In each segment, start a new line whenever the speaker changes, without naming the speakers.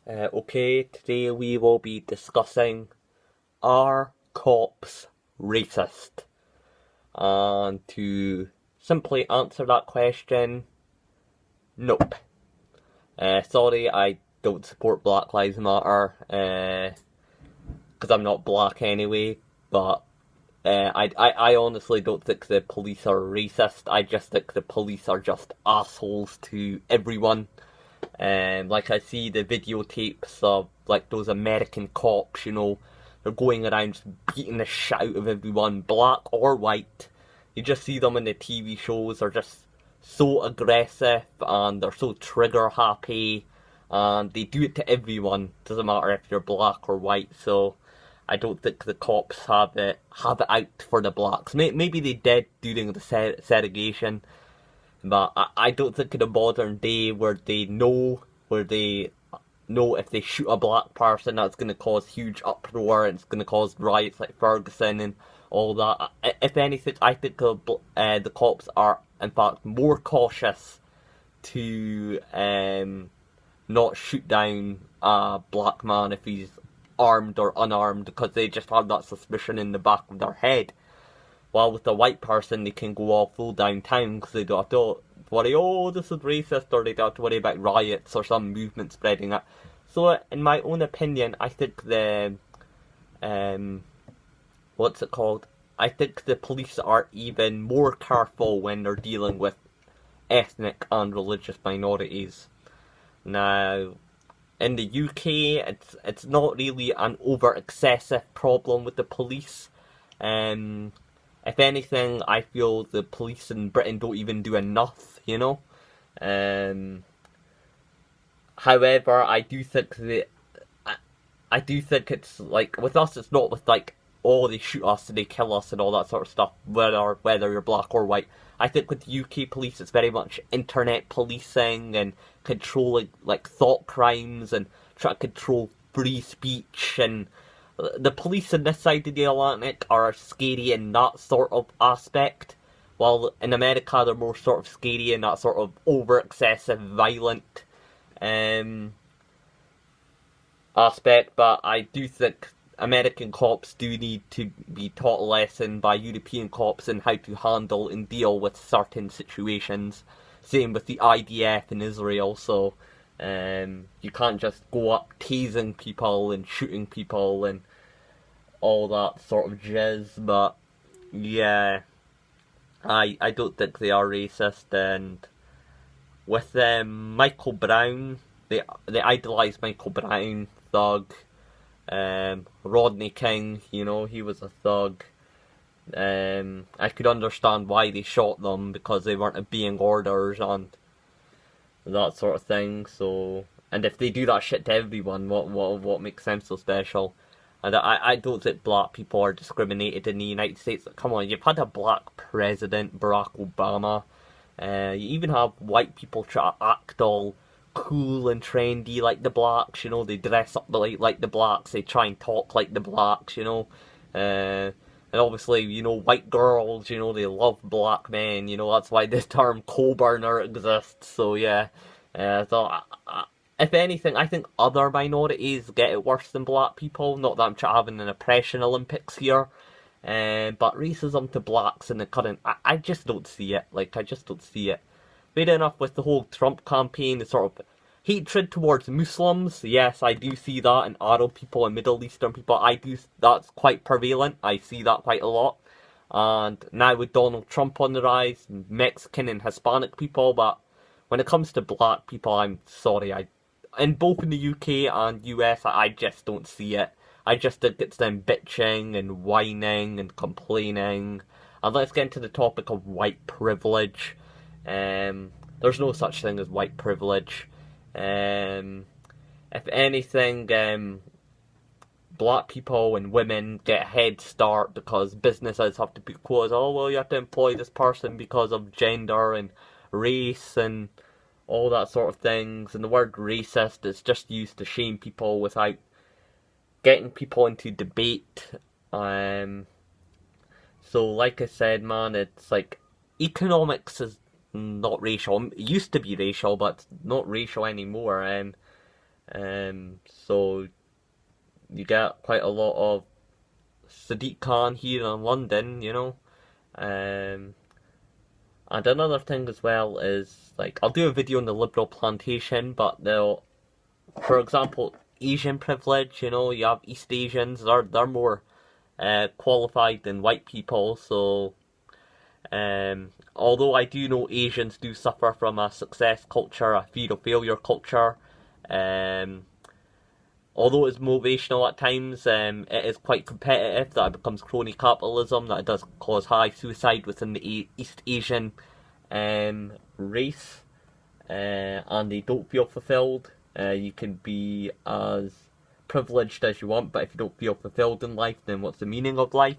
Okay, today we will be discussing, are cops racist? And to simply answer that question, nope. Sorry, I don't support Black Lives Matter, because I'm not black anyway, but I honestly don't think the police are racist. I just think the police are just assholes to everyone. Like I see the videotapes of like those American cops, they're going around just beating the shit out of everyone, black or white. You just see them in the TV shows, they're just so aggressive and they're so trigger happy and they do it to everyone. Doesn't matter if you're black or white, so I don't think the cops have it out for the blacks. Maybe they did during the segregation, but I don't think in a modern day where they know if they shoot a black person that's going to cause huge uproar and it's going to cause riots like Ferguson and all that. If anything, I think the cops are in fact more cautious to not shoot down a black man if he's armed or unarmed, because they just have that suspicion in the back of their head. While with a white person, they can go all full downtown because they don't have to worry, oh, this is racist, or they don't have to worry about riots or some movement spreading it. So, in my own opinion, I think what's it called? I think the police are even more careful when they're dealing with ethnic and religious minorities. Now, in the UK, it's not really an over excessive problem with the police. If anything, I feel the police in Britain don't even do enough, However, I do think it's like, with us, it's not with like, oh, they shoot us and they kill us and all that sort of stuff, whether you're black or white. I think with the UK police, it's very much internet policing and controlling like thought crimes and trying to control free speech, and the police on this side of the Atlantic are scary in that sort of aspect, while in America they're more sort of scary in that sort of over excessive violent aspect. But I do think American cops do need to be taught a lesson by European cops in how to handle and deal with certain situations. Same with the IDF in Israel, so you can't just go up tasing people and shooting people and all that sort of jizz. But yeah, I don't think they are racist. And with Michael Brown, they idolise Michael Brown, thug. Rodney King, he was a thug. I could understand why they shot them, because they weren't obeying orders and that sort of thing. So, and if they do that shit to everyone, what makes them so special? And I don't think black people are discriminated in the United States. Come on, you've had a black president, Barack Obama. You even have white people try to act all cool and trendy like the blacks, they dress up like the blacks, they try and talk like the blacks, and obviously, white girls, they love black men, that's why this term co-burner exists. So yeah, if anything, I think other minorities get it worse than black people. Not that I'm having an oppression Olympics here, but racism to blacks in the current, I just don't see it. I just don't see it. Fair enough, with the whole Trump campaign, the sort of hatred towards Muslims, yes, I do see that, and Arab people and Middle Eastern people, that's quite prevalent. I see that quite a lot. And now with Donald Trump on the rise, Mexican and Hispanic people, but when it comes to black people, I'm sorry, in both in the UK and US, I just don't see it. I just think it's them bitching and whining and complaining. And let's get into the topic of white privilege. There's no such thing as white privilege. If anything, black people and women get a head start because businesses have to put quotas. Oh, well, you have to employ this person because of gender and race and all that sort of things. And the word racist is just used to shame people without getting people into debate. So like I said, man, it's like economics is not racial. It used to be racial, but it's not racial anymore. So you get quite a lot of Sadiq Khan here in London, you know. Um, and another thing as well is, like, I'll do a video on the liberal plantation, but they'll, for example, Asian privilege, you know, you have East Asians, they're more qualified than white people, so although I do know Asians do suffer from a success culture, a fear of failure culture, um, although it's motivational at times, it is quite competitive, that it becomes crony capitalism, that it does cause high suicide within the East Asian race, and they don't feel fulfilled. You can be as privileged as you want, but if you don't feel fulfilled in life, then what's the meaning of life?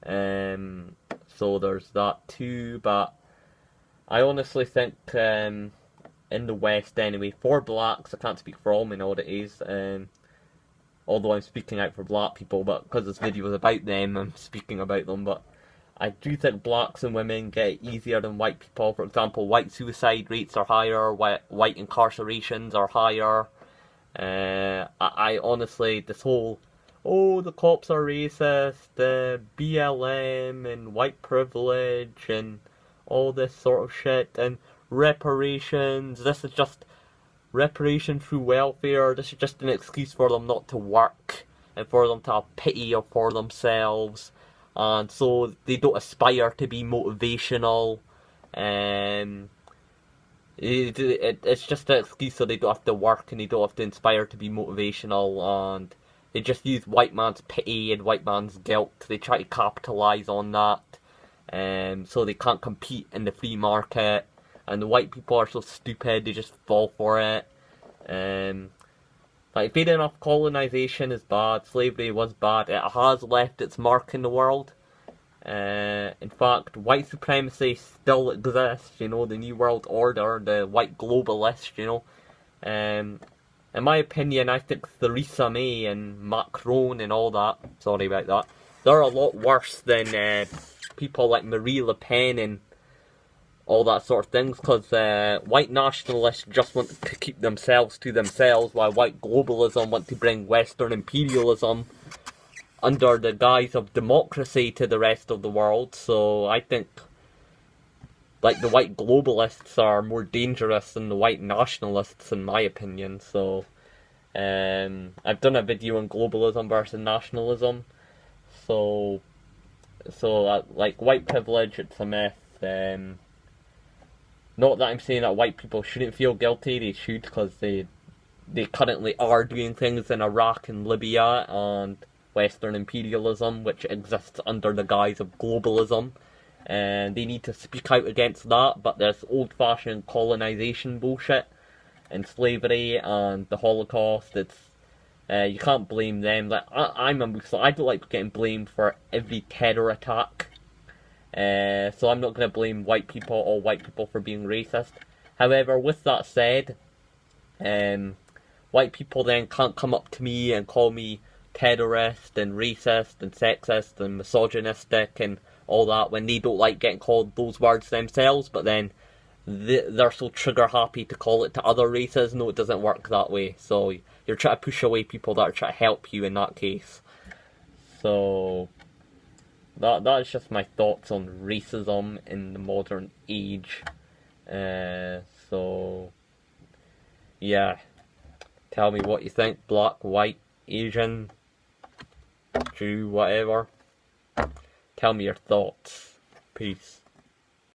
So there's that too, but I honestly think in the West anyway, for blacks, I can't speak for all minorities, although I'm speaking out for black people, but because this video is about them, I'm speaking about them, but I do think blacks and women get it easier than white people. For example, white suicide rates are higher, white incarcerations are higher. I honestly, this whole, oh, the cops are racist, BLM and white privilege and all this sort of shit, and reparations, this is just reparation through welfare, this is just an excuse for them not to work and for them to have pity for themselves, and so they don't aspire to be motivational. It's just an excuse so they don't have to work and they don't have to inspire to be motivational, and they just use white man's pity and white man's guilt. They try to capitalise on that, so they can't compete in the free market. And the white people are so stupid, they just fall for it. Like, fair enough, colonisation is bad, slavery was bad, it has left its mark in the world. In fact, white supremacy still exists, you know, the New World Order, the white globalists, you know. In my opinion, I think Theresa May and Macron and all that, sorry about that, they're a lot worse than people like Marie Le Pen and all that sort of things, because white nationalists just want to keep themselves to themselves, while white globalism want to bring Western imperialism under the guise of democracy to the rest of the world. So I think, like, the white globalists are more dangerous than the white nationalists, in my opinion. So I've done a video on globalism versus nationalism. So like, white privilege, it's a myth. Not that I'm saying that white people shouldn't feel guilty, they should, because they currently are doing things in Iraq and Libya and Western imperialism, which exists under the guise of globalism, and they need to speak out against that. But there's old-fashioned colonization bullshit and slavery and the Holocaust. It's you can't blame them. Like, I'm a Muslim, I don't like getting blamed for every terror attack. So I'm not going to blame white people, all white people, for being racist. However, with that said, white people then can't come up to me and call me terrorist and racist and sexist and misogynistic and all that when they don't like getting called those words themselves, but then they're so trigger happy to call it to other races. No, it doesn't work that way. So you're trying to push away people that are trying to help you in that case. So that is just my thoughts on racism in the modern age. So yeah, tell me what you think. Black, white, Asian, Jew, whatever. Tell me your thoughts. Peace.